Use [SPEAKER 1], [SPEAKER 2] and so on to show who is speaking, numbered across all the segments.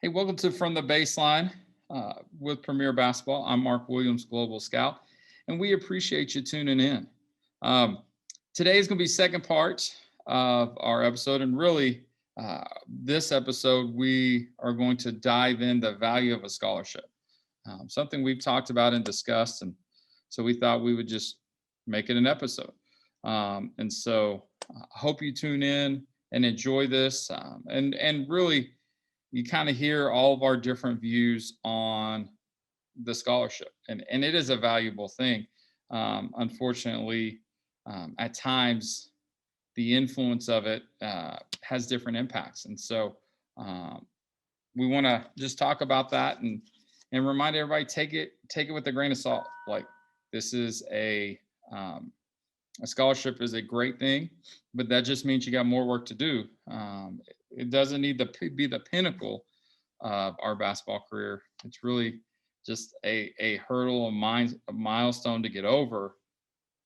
[SPEAKER 1] Hey, welcome to From the Baseline with Premier Basketball. I'm Mark Williams, Global Scout, and we appreciate you tuning in. Today is going to be second part of our episode, and really, this episode we are going to dive in the value of a scholarship, something we've talked about and discussed, and so we thought we would just make it an episode. And so, I hope you tune in and enjoy this, and really, you kind of hear all of our different views on the scholarship, and it is a valuable thing. Unfortunately, at times the influence of it has different impacts, and so we want to just talk about that and remind everybody, take it with a grain of salt. Like, this is a scholarship is a great thing, but that just means you got more work to do. It doesn't need to be the pinnacle of our basketball career. It's really just a hurdle, a milestone to get over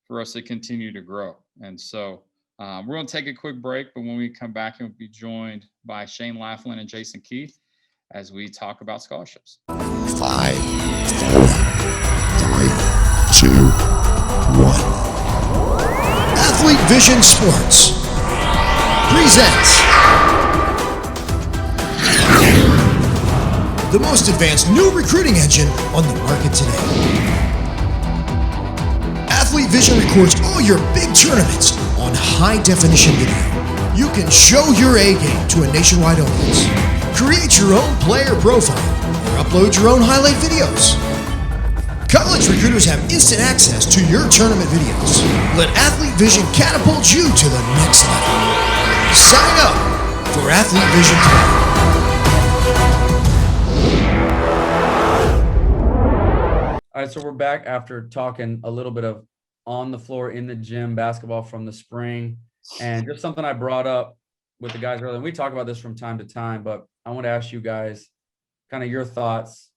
[SPEAKER 1] for us to continue to grow. And so we're going to take a quick break, but when we come back, we'll be joined by Shane Laflin and Jason Keith as we talk about scholarships.
[SPEAKER 2] 5, 4, 3, 2, 1. Athlete Vision Sports presents the most advanced new recruiting engine on the market today. Athlete Vision records all your big tournaments on high-definition video. You can show your A game to a nationwide audience, create your own player profile, or upload your own highlight videos. College recruiters have instant access to your tournament videos. Let Athlete Vision catapult you to the next level. Sign up for Athlete Vision today.
[SPEAKER 3] All right, so we're back after talking a little bit of on the floor in the gym basketball from the spring, and just something I brought up with the guys earlier. And we talk about this from time to time, but I want to ask you guys kind of your thoughts,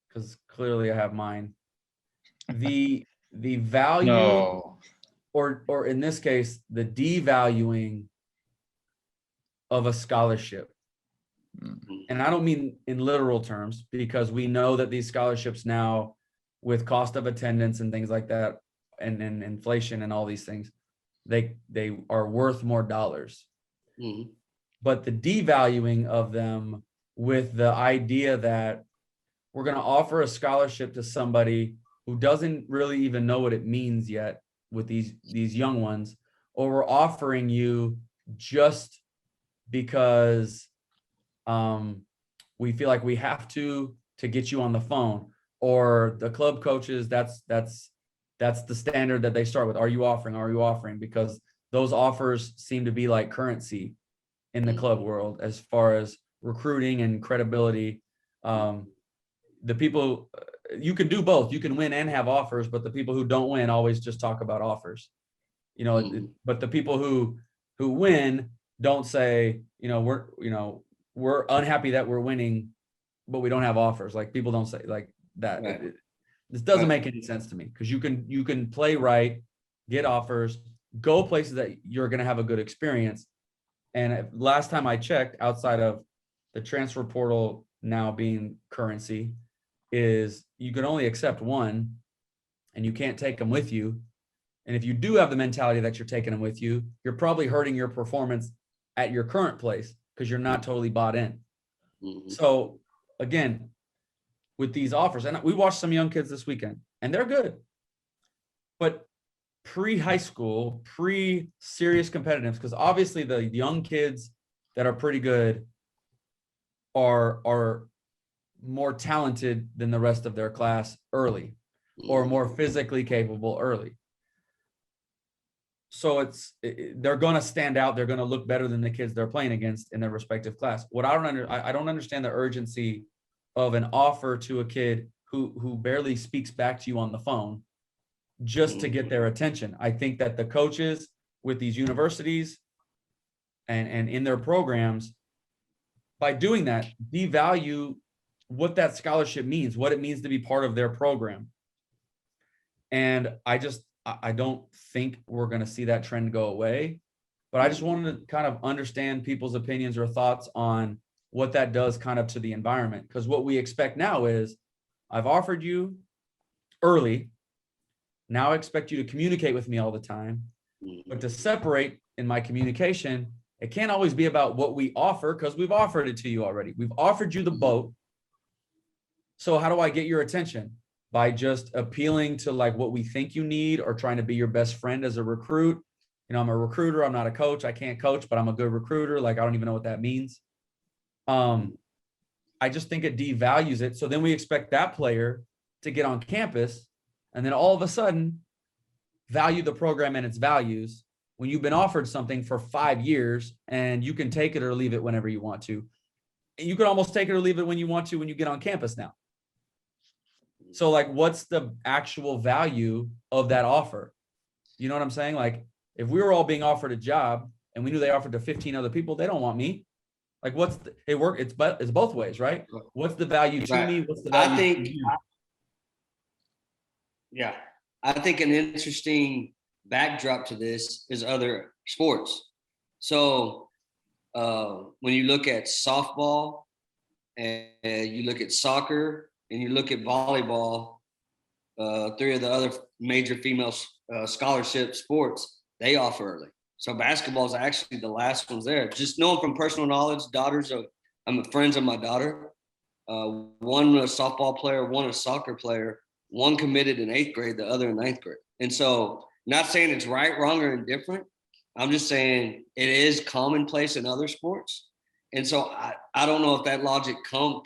[SPEAKER 3] because clearly I have mine. The value, or in this case, the devaluing of a scholarship. And I don't mean in literal terms, because we know that these scholarships now, with cost of attendance and things like that, and inflation and all these things, they are worth more dollars. Mm-hmm. But the devaluing of them, with the idea that we're going to offer a scholarship to somebody who doesn't really even know what it means yet with these young ones, or we're offering you just because we feel like we have to get you on the phone, or the club coaches, that's the standard that they start with. Are you offering? Because those offers seem to be like currency in the club world as far as recruiting and credibility. The people, you can do both. You can win and have offers, but the people who don't win always just talk about offers, but the people who win don't say, we're unhappy that we're winning, but we don't have offers. Like, people don't say like that. Right. This doesn't make any sense to me, because you can play right, get offers, go places that you're going to have a good experience. And last time I checked, outside of the transfer portal now being currency, is you can only accept one, and you can't take them with you. And if you do have the mentality that you're taking them with you, you're probably hurting your performance at your current place, because you're not totally bought in. Mm-hmm. So again, with these offers, and we watched some young kids this weekend, and they're good, but pre-high school, pre-serious competitiveness, because obviously the young kids that are pretty good are more talented than the rest of their class early, or more physically capable early. So they're going to stand out. They're going to look better than the kids they're playing against in their respective class. What I don't understand the urgency of an offer to a kid who barely speaks back to you on the phone just to get their attention. I think that the coaches with these universities and in their programs, by doing that, devalue what that scholarship means, what it means to be part of their program. And I don't think we're going to see that trend go away, but I just wanted to kind of understand people's opinions or thoughts on what that does kind of to the environment. Because what we expect now is, I've offered you early. Now I expect you to communicate with me all the time. But to separate in my communication, it can't always be about what we offer, because we've offered it to you already. We've offered you the boat. So how do I get your attention? By just appealing to like what we think you need, or trying to be your best friend as a recruit. You know, I'm a recruiter. I'm not a coach. I can't coach, but I'm a good recruiter. Like, I don't even know what that means. I just think it devalues it. So then we expect that player to get on campus and then all of a sudden value the program and its values, when you've been offered something for 5 years and you can take it or leave it whenever you want to. And you can almost take it or leave it when you want to when you get on campus now. So like, what's the actual value of that offer? You know what I'm saying? Like, if we were all being offered a job and we knew they offered to 15 other people, they don't want me. Like, what's the, it work? It's both ways, right? What's the value to me? What's the value to you?
[SPEAKER 4] Yeah, I think an interesting backdrop to this is other sports. So when you look at softball and you look at soccer and you look at volleyball, 3 of the other major female scholarship sports, they offer early. So basketball is actually the last ones there. Just knowing from personal knowledge, I'm friends of my daughter. One a softball player, one a soccer player. One committed in 8th grade, the other in 9th grade. And so, not saying it's right, wrong, or indifferent. I'm just saying it is commonplace in other sports. And so I don't know if that logic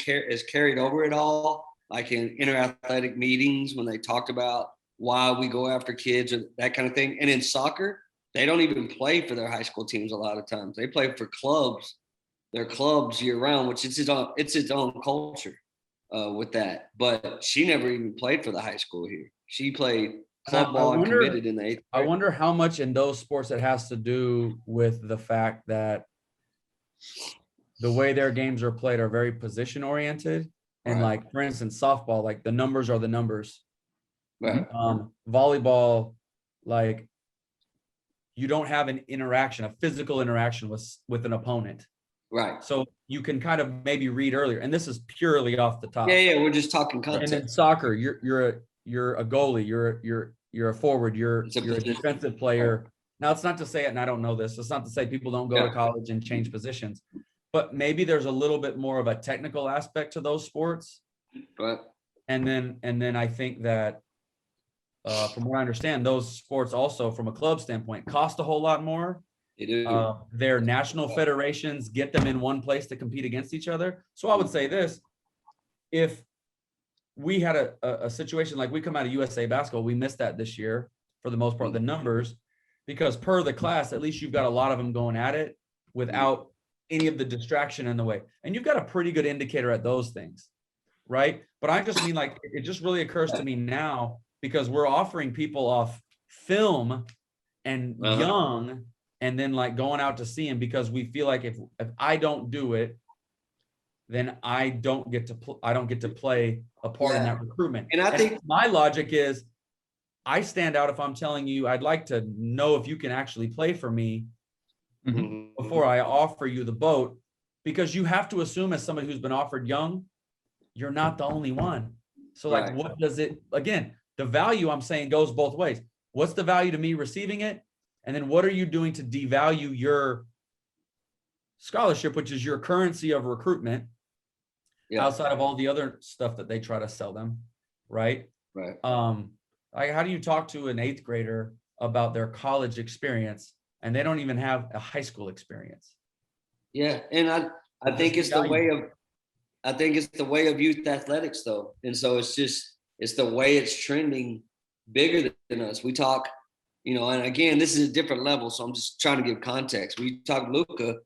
[SPEAKER 4] is carried over at all, like in interathletic meetings when they talked about why we go after kids or that kind of thing. And in soccer, they don't even play for their high school teams a lot of times. They play for clubs, their clubs year round, which is its own culture with that. But she never even played for the high school here. She played club ball and committed in the 8th grade.
[SPEAKER 3] I wonder how much in those sports it has to do with the fact that the way their games are played are very position oriented. And
[SPEAKER 4] Right.
[SPEAKER 3] like, for instance, softball, like the numbers are the numbers.
[SPEAKER 4] Right.
[SPEAKER 3] Volleyball, like, you don't have an interaction, a physical interaction with an opponent.
[SPEAKER 4] Right.
[SPEAKER 3] So you can kind of maybe read earlier. And this is purely off the top.
[SPEAKER 4] Yeah. We're just talking
[SPEAKER 3] And
[SPEAKER 4] context.
[SPEAKER 3] then soccer, you're a goalie, you're a forward, you're a defensive player. Now, it's not to say it, and I don't know this, it's not to say people don't go to college and change positions, but maybe there's a little bit more of a technical aspect to those sports.
[SPEAKER 4] Right.
[SPEAKER 3] And then I think that from what I understand, those sports also, from a club standpoint, cost a whole lot more.
[SPEAKER 4] They do.
[SPEAKER 3] Their national federations get them in one place to compete against each other. So I would say this: if we had a situation like we come out of USA basketball, we missed that this year for the most part, the numbers, because per the class, at least you've got a lot of them going at it without any of the distraction in the way. And you've got a pretty good indicator at those things, right? But I just mean, like, it just really occurs to me now, because we're offering people off film and young, and then like going out to see them, because we feel like if I don't do it, then I don't get to play a part in that recruitment.
[SPEAKER 4] And I think
[SPEAKER 3] my logic is, I stand out if I'm telling you I'd like to know if you can actually play for me before I offer you the boat, because you have to assume, as somebody who's been offered young, you're not the only one. So like, what does it, again, the value I'm saying goes both ways. What's the value to me receiving it? And then what are you doing to devalue your scholarship, which is your currency of recruitment, outside of all the other stuff that they try to sell them, right?
[SPEAKER 4] Right.
[SPEAKER 3] Like, how do you talk to an 8th grader about their college experience and they don't even have a high school experience?
[SPEAKER 4] Yeah, and I think it's the way of youth athletics, though, and so it's the way it's trending bigger than us. We talk, and again, this is a different level, so I'm just trying to give context. We talk Luka,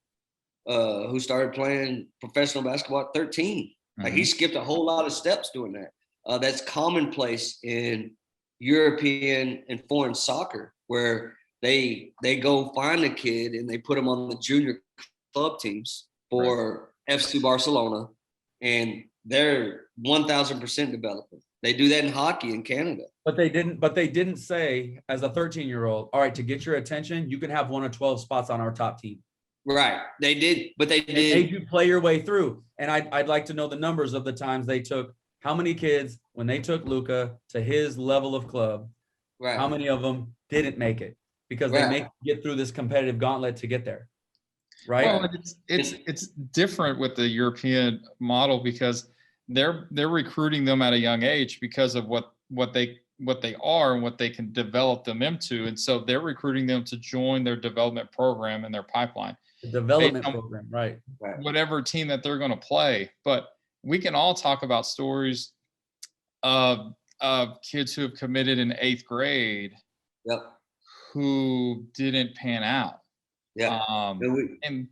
[SPEAKER 4] who started playing professional basketball at 13. Like, he skipped a whole lot of steps doing that. That's commonplace in European and foreign soccer, where they go find a kid and they put him on the junior club teams for FC Barcelona, and they're 1,000% developing. They do that in hockey in Canada. But
[SPEAKER 3] they didn't say, as a 13-year-old, all right, to get your attention, you can have 1 of 12 spots on our top team.
[SPEAKER 4] Right. They did, but they
[SPEAKER 3] It made
[SPEAKER 4] did.
[SPEAKER 3] you play your way through. And I'd like to know the numbers of the times they took, how many kids, when they took Luka to his level of club,
[SPEAKER 4] Right.
[SPEAKER 3] how many of them didn't make it because they make get through this competitive gauntlet to get there. Right.
[SPEAKER 1] Well, it's different with the European model because they're recruiting them at a young age because of what they are and what they can develop them into. And so they're recruiting them to join their development program and their pipeline.
[SPEAKER 3] The development program, right.
[SPEAKER 1] Whatever team that they're going to play. But we can all talk about stories of kids who have committed in 8th grade who didn't pan out. And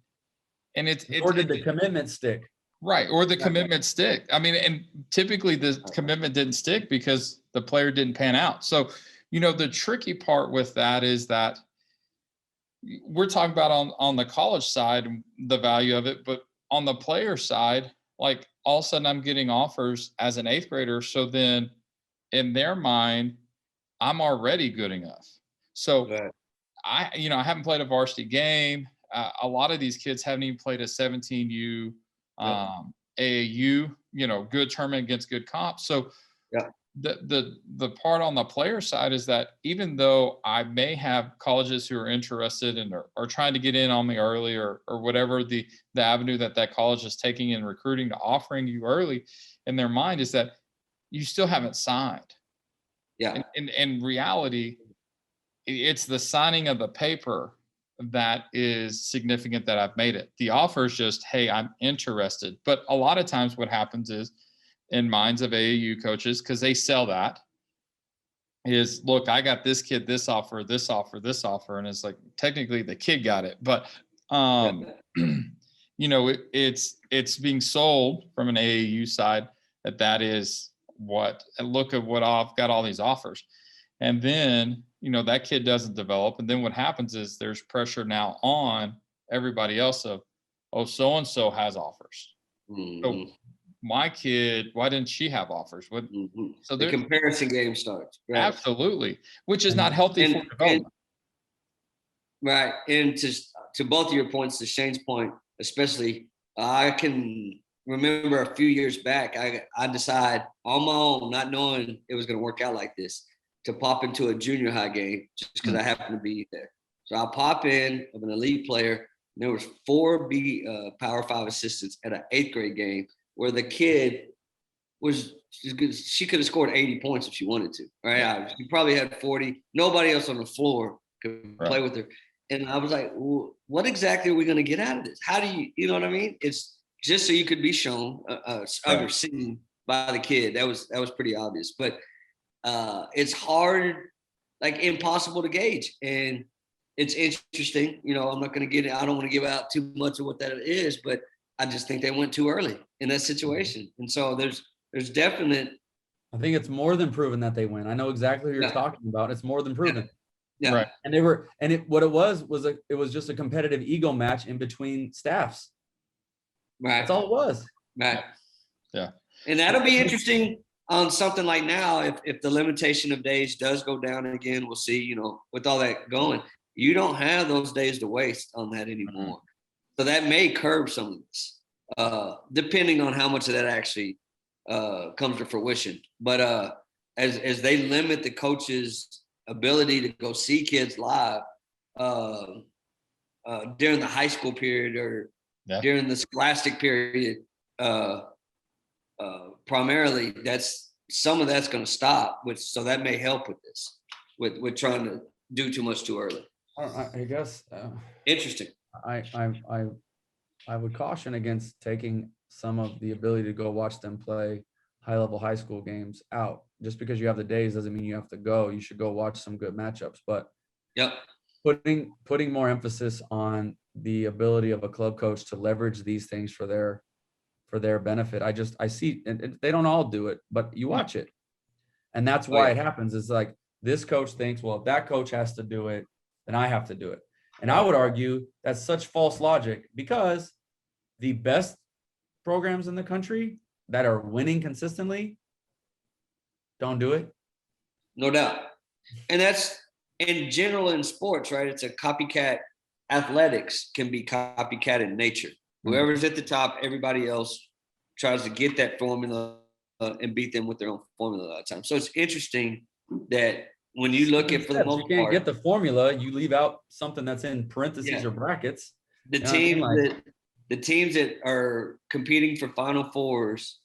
[SPEAKER 1] it's
[SPEAKER 3] or did the commitment stick?
[SPEAKER 1] Right. Or the commitment stick. I mean, and typically the commitment didn't stick because the player didn't pan out. So, the tricky part with that is that we're talking about on the college side, the value of it, but on the player side, like all of a sudden I'm getting offers as an 8th grader. So then in their mind, I'm already good enough. So I haven't played a varsity game. A lot of these kids haven't even played a 17U, AAU, good tournament against good comps. So the part on the player side is that even though I may have colleges who are interested and are trying to get in on me early or whatever the avenue that college is taking in recruiting to offering you early, in their mind is that you still haven't signed. In reality, it's the signing of the paper that is significant that I've made it. The offer is just, hey, I'm interested. But a lot of times what happens is in minds of AAU coaches, because they sell that, is, look, I got this kid, this offer, this offer, this offer. And it's like, technically the kid got it. But, it's being sold from an AAU side that is what, and look at what I've got all these offers. And then, that kid doesn't develop. And then what happens is there's pressure now on everybody else of, oh, so-and-so has offers. So my kid, why didn't she have offers? So
[SPEAKER 4] the comparison game starts. Right?
[SPEAKER 1] Absolutely. Which is not healthy for development.
[SPEAKER 4] Right. And to both of your points, to Shane's point, especially, I can remember a few years back, I decided on my own, not knowing it was going to work out like this, to pop into a junior high game just because I happened to be there. So I'll pop in of an elite player. And there was 4 Power 5 assistants at an 8th grade game where the kid she could have scored 80 points if she wanted to. Right? She probably had 40. Nobody else on the floor could play with her. And I was like, well, what exactly are we going to get out of this? How do you know what I mean? It's just so you could be shown, seen by the kid. That was pretty obvious. But it's hard, like impossible to gauge. And it's interesting, I'm not going to I don't want to give out too much of what that is, but I just think they went too early in that situation. And so there's definite.
[SPEAKER 3] I think it's more than proven that they win. I know exactly what you're talking about. It's more than proven.
[SPEAKER 4] Yeah.
[SPEAKER 1] Right.
[SPEAKER 3] And it was just a competitive ego match in between staffs.
[SPEAKER 4] Right.
[SPEAKER 3] That's all it was.
[SPEAKER 4] Right.
[SPEAKER 1] Yeah.
[SPEAKER 4] And that'll be interesting on something like now, if the limitation of days does go down again, we'll see, with all that going, you don't have those days to waste on that anymore. So that may curb some of this, depending on how much of that actually comes to fruition. But as they limit the coach's ability to go see kids live during the high school period or during the scholastic period, primarily, some of that's going to stop. So that may help with this, with trying to do too much too early.
[SPEAKER 3] I guess.
[SPEAKER 4] Interesting.
[SPEAKER 3] I would caution against taking some of the ability to go watch them play high-level high school games out. Just because you have the days doesn't mean you have to go. You should go watch some good matchups. But putting more emphasis on the ability of a club coach to leverage these things for their benefit. I see, and they don't all do it, but you watch it. And that's why it happens. It's like this coach thinks, well, if that coach has to do it, then I have to do it. And I would argue that's such false logic, because the best programs in the country that are winning consistently don't do it.
[SPEAKER 4] No doubt. And that's in general in sports, right? It's a copycat athletics can be copycat in nature. Whoever's at the top, everybody else tries to get that formula and beat them with their own formula a lot of times. So it's interesting that when you look at, for the most
[SPEAKER 3] you can't
[SPEAKER 4] part,
[SPEAKER 3] get the formula, you leave out something that's in parentheses or brackets.
[SPEAKER 4] the
[SPEAKER 3] You know what I mean?
[SPEAKER 4] teams the teams that are competing for Final Fours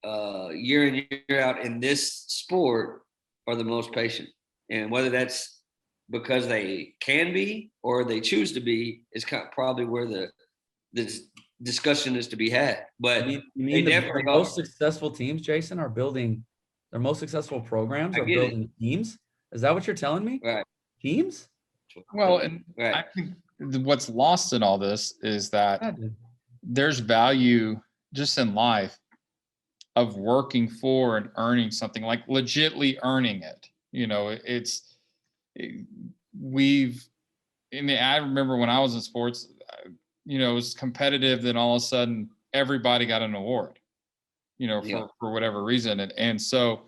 [SPEAKER 4] year in, year out in this sport are the most patient. And whether that's because they can be or they choose to be is probably where the discussion is to be had. But
[SPEAKER 3] you mean the most successful teams, Jason, are building their most successful programs are building teams? Is that what you're telling me?
[SPEAKER 4] Right.
[SPEAKER 3] Teams?
[SPEAKER 1] Well, and I think what's lost in all this is that there's value just in life of working for and earning something, like legitly earning it. You know, I remember when I was in sports, you know, it was competitive. Then all of a sudden everybody got an award, you know, for whatever reason. And so,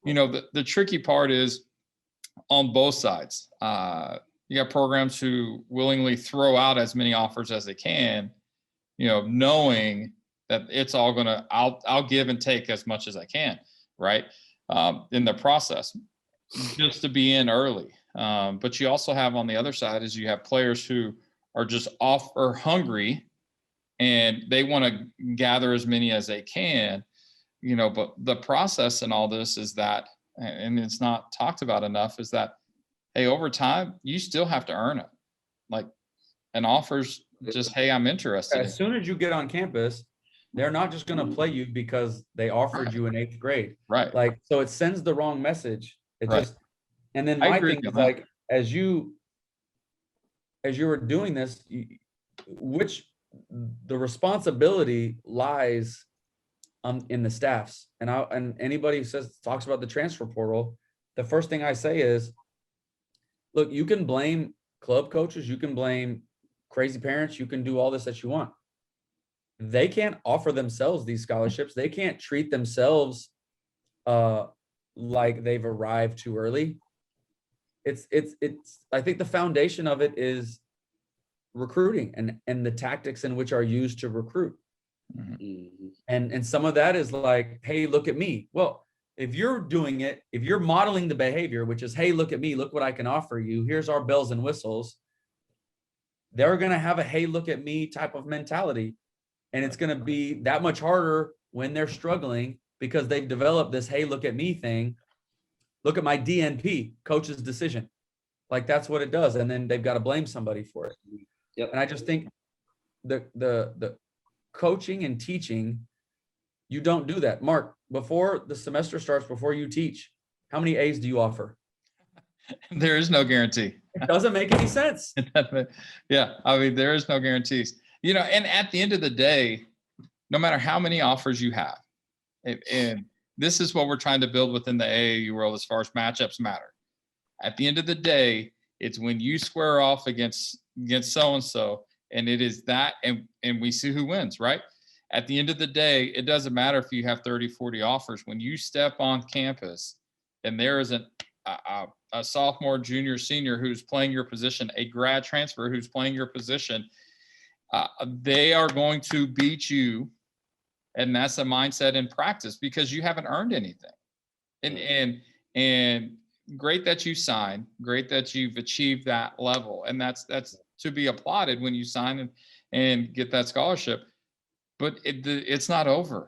[SPEAKER 1] you know, the tricky part is on both sides. You got programs who willingly throw out as many offers as they can, you know, knowing that it's all gonna, I'll give and take as much as I can, right? In the process, just to be in early. But you also have on the other side is you have players who are just off or hungry and they want to gather as many as they can, you know, but the process in all this is that, and it's not talked about enough, is that, hey, over time, you still have to earn it. Like an offer's just, hey, I'm interested.
[SPEAKER 3] As soon as you get on campus, they're not just going to play you because they offered you in 8th grade.
[SPEAKER 1] Right.
[SPEAKER 3] Like, so it sends the wrong message. It just, and then
[SPEAKER 1] I
[SPEAKER 3] my
[SPEAKER 1] agree
[SPEAKER 3] thing
[SPEAKER 1] with
[SPEAKER 3] is
[SPEAKER 1] that.
[SPEAKER 3] like, as you were doing this, the responsibility lies in the staffs. And anybody who talks about the transfer portal, the first thing I say is, look, you can blame club coaches, you can blame crazy parents, you can do all this that you want. They can't offer themselves these scholarships. They can't treat themselves like they've arrived too early. It's I think the foundation of it is recruiting and the tactics in which are used to recruit. Mm-hmm. And some of that is like, hey, look at me. Well, if you're doing it, if you're modeling the behavior, which is, hey, look at me, look what I can offer you, here's our bells and whistles, they're going to have a, hey, look at me type of mentality. And it's going to be that much harder when they're struggling because they've developed this, hey, look at me thing. Look at my DNP, coach's decision. Like that's what it does. And then they've got to blame somebody for it.
[SPEAKER 4] Yep.
[SPEAKER 3] And I just think the coaching and teaching, you don't do that. Mark, before the semester starts, before you teach, how many A's do you offer?
[SPEAKER 1] There is no guarantee.
[SPEAKER 3] It doesn't make any sense.
[SPEAKER 1] Yeah. I mean, there is no guarantees, you know, and at the end of the day, no matter how many offers you have, and this is what we're trying to build within the AAU world as far as matchups matter. At the end of the day, it's when you square off against so-and-so, and it is that, and we see who wins, right? At the end of the day, it doesn't matter if you have 30, 40 offers. When you step on campus and there is a sophomore, junior, senior who's playing your position, a grad transfer who's playing your position, they are going to beat you. And that's a mindset in practice because you haven't earned anything. And great that you sign, great that you've achieved that level. And that's to be applauded when you sign and get that scholarship. But it's not over.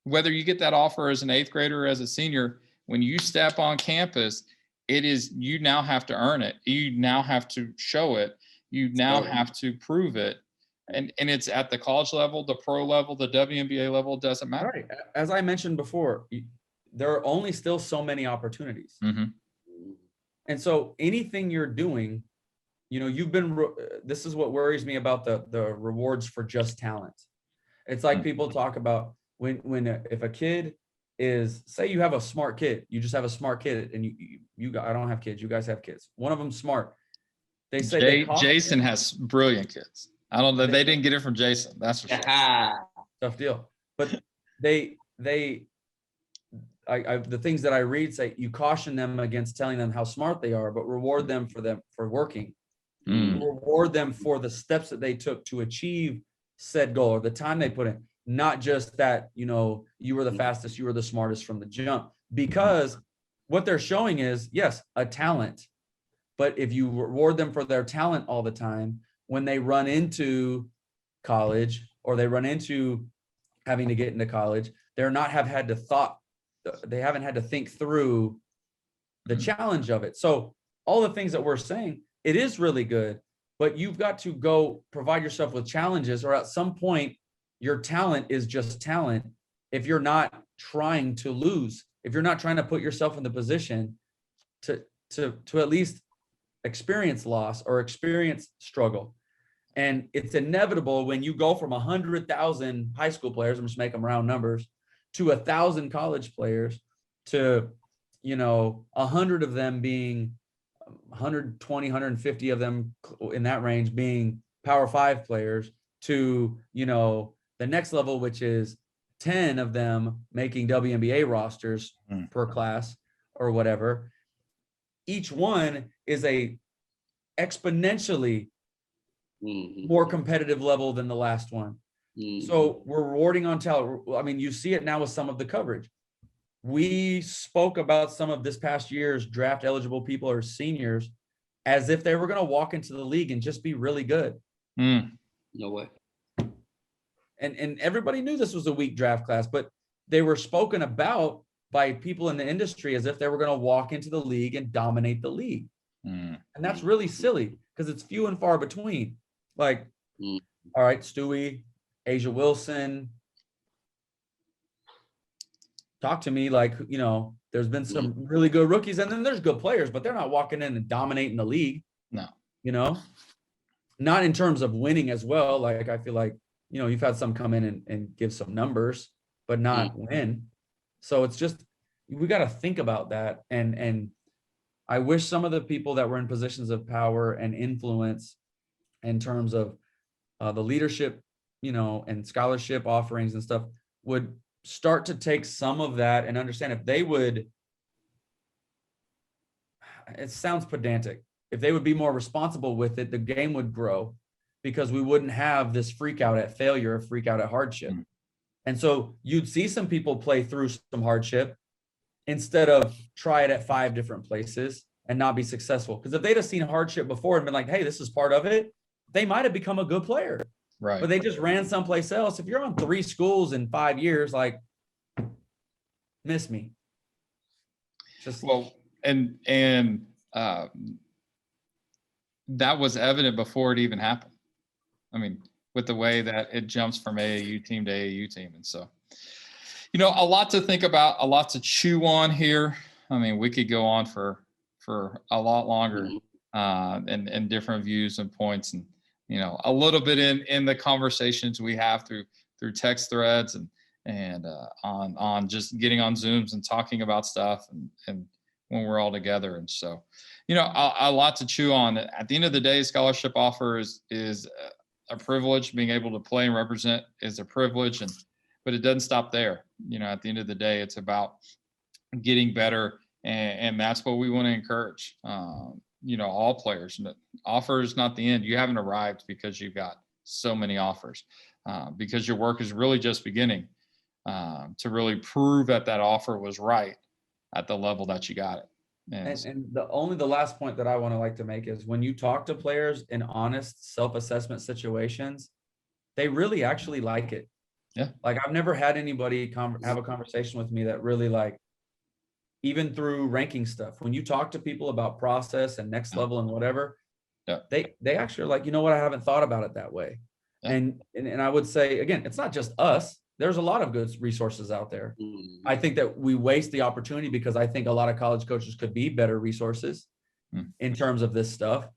[SPEAKER 1] Whether you get that offer as an 8th grader or as a senior, when you step on campus, you now have to earn it. You now have to show it. You now have to prove it. And it's at the college level, the pro level, the WNBA level, it doesn't matter.
[SPEAKER 3] Right. As I mentioned before, there are only still so many opportunities.
[SPEAKER 1] Mm-hmm.
[SPEAKER 3] And so anything you're doing, you know, this is what worries me about the rewards for just talent. It's like people talk about if a kid is, say you have a smart kid, you just have a smart kid and I don't have kids, you guys have kids. One of them smart. They say
[SPEAKER 1] Jason has brilliant kids. I don't know. They didn't get it from Jason. That's for sure.
[SPEAKER 3] Tough deal. But the things that I read say you caution them against telling them how smart they are, but reward them for working. Reward them for the steps that they took to achieve said goal, or the time they put in, not just that, you know, you were the fastest, you were the smartest from the jump. Because what they're showing is, yes, a talent. But if you reward them for their talent all the time, when they run into college or they run into having to get into college, they haven't had to think through the challenge of it. So all the things that we're saying, it is really good, but you've got to go provide yourself with challenges, or at some point your talent is just talent. If you're not trying to lose, if you're not trying to put yourself in the position to at least experience loss or experience struggle. And it's inevitable when you go from 100,000 high school players, I'm just making them round numbers, to 1,000 college players, to, you know, 100 of them being 120, 150 of them in that range being Power 5 players, to, you know, the next level, which is 10 of them making WNBA rosters per class or whatever. Each one is a exponentially more competitive level than the last one. So we're rewarding on talent. I mean, you see it now with some of the coverage. We spoke about some of this past year's draft eligible people or seniors as if they were going to walk into the league and just be really good.
[SPEAKER 4] No way.
[SPEAKER 3] And everybody knew this was a weak draft class, but they were spoken about by people in the industry as if they were going to walk into the league and dominate the league. And that's really silly because it's few and far between. Like, all right, Stewie, Asia Wilson, talk to me. Like, you know, there's been some really good rookies, and then there's good players, but they're not walking in and dominating the league.
[SPEAKER 1] No,
[SPEAKER 3] you know, not in terms of winning as well. Like, I feel like, you know, you've had some come in and give some numbers, but not win. So it's just, we got to think about that. And I wish some of the people that were in positions of power and influence in terms of the leadership, you know, and scholarship offerings and stuff would start to take some of that and understand if they would, it sounds pedantic, if they would be more responsible with it, the game would grow because we wouldn't have this freak out at failure or freak out at hardship. And so you'd see some people play through some hardship instead of try it at 5 different places and not be successful. Because if they'd have seen hardship before and been like, hey, this is part of it, they might have become a good player.
[SPEAKER 1] right.
[SPEAKER 3] But they just ran someplace else. If you're on 3 schools in 5 years, like, miss me. Just
[SPEAKER 1] Well, and that was evident before it even happened. I mean, with the way that it jumps from AAU team to AAU team. And so, you know, a lot to think about, a lot to chew on here. I mean, we could go on for a lot longer and different views and points, and, you know, a little bit in the conversations we have through text threads and on just getting on Zooms and talking about stuff and when we're all together. And so, you know, a lot to chew on. At the end of the day, scholarship offer is a privilege. Being able to play and represent is a privilege, but it doesn't stop there. You know, at the end of the day, it's about getting better, and that's what we want to encourage. You know, all players. Offer is not the end. You haven't arrived because you've got so many offers, because your work is really just beginning to really prove that offer was right at the level that you got it.
[SPEAKER 3] And the last point that I want to like to make is when you talk to players in honest self-assessment situations, they really actually like it.
[SPEAKER 1] Yeah.
[SPEAKER 3] Like, I've never had anybody have a conversation with me that really, like, even through ranking stuff, when you talk to people about process and next level and whatever, they actually are like, you know what, I haven't thought about it that way.
[SPEAKER 1] Yeah.
[SPEAKER 3] And I would say, again, it's not just us. There's a lot of good resources out there. I think that we waste the opportunity because I think a lot of college coaches could be better resources in terms of this stuff.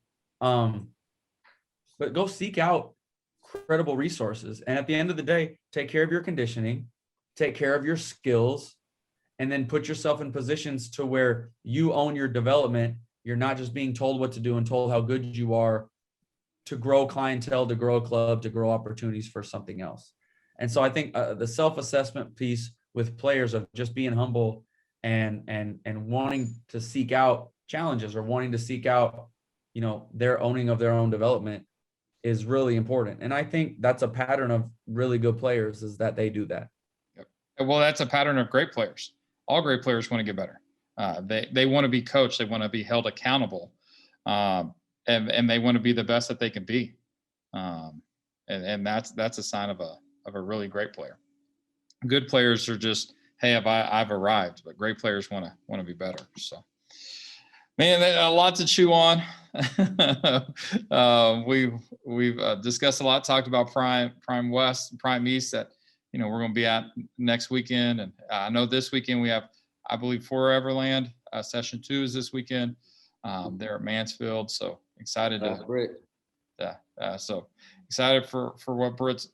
[SPEAKER 3] But go seek out credible resources. And at the end of the day, take care of your conditioning, take care of your skills, and then put yourself in positions to where you own your development. You're not just being told what to do and told how good you are to grow clientele, to grow a club, to grow opportunities for something else. And so I think the self-assessment piece with players of just being humble and wanting to seek out challenges or wanting to seek out, their owning of their own development is really important. And I think that's a pattern of really good players, is that they do that.
[SPEAKER 1] Yep. Well, that's a pattern of great players. All great players want to get better. They want to be coached. They want to be held accountable. And they want to be the best that they can be. And that's a sign of a really great player. Good players are just, hey, I've arrived, but great players want to be better. So, man, a lot to chew on. We've discussed a lot, talked about Prime West, Prime East that we're going to be at next weekend, and I know this weekend we have, I believe, Foreverland. Session 2 is this weekend. There at Mansfield, so excited so excited for what Britt's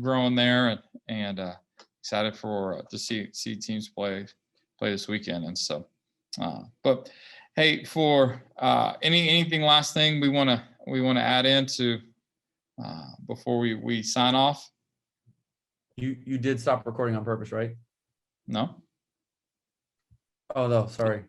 [SPEAKER 1] growing there, and excited to see teams play this weekend. And so, but hey, for anything last thing we want to add into before we sign off?
[SPEAKER 3] You did stop recording on purpose, right?
[SPEAKER 1] No.
[SPEAKER 3] Oh no, sorry.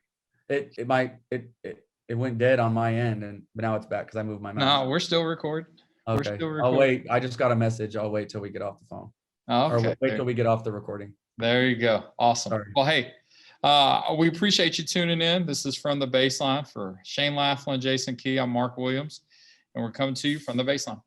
[SPEAKER 3] It went dead on my end, but now it's back because I moved my mouse.
[SPEAKER 1] No, we're still recording.
[SPEAKER 3] Okay.
[SPEAKER 1] We're still recording.
[SPEAKER 3] I'll wait. I just got a message. I'll wait till we get off the phone.
[SPEAKER 1] Oh, okay.
[SPEAKER 3] Or wait till we get off the recording.
[SPEAKER 1] There you go. Awesome.
[SPEAKER 3] Sorry.
[SPEAKER 1] Well, hey, we appreciate you tuning in. This is From the Baseline for Shane Laflin, Jason Key. I'm Mark Williams, and we're coming to you from the baseline.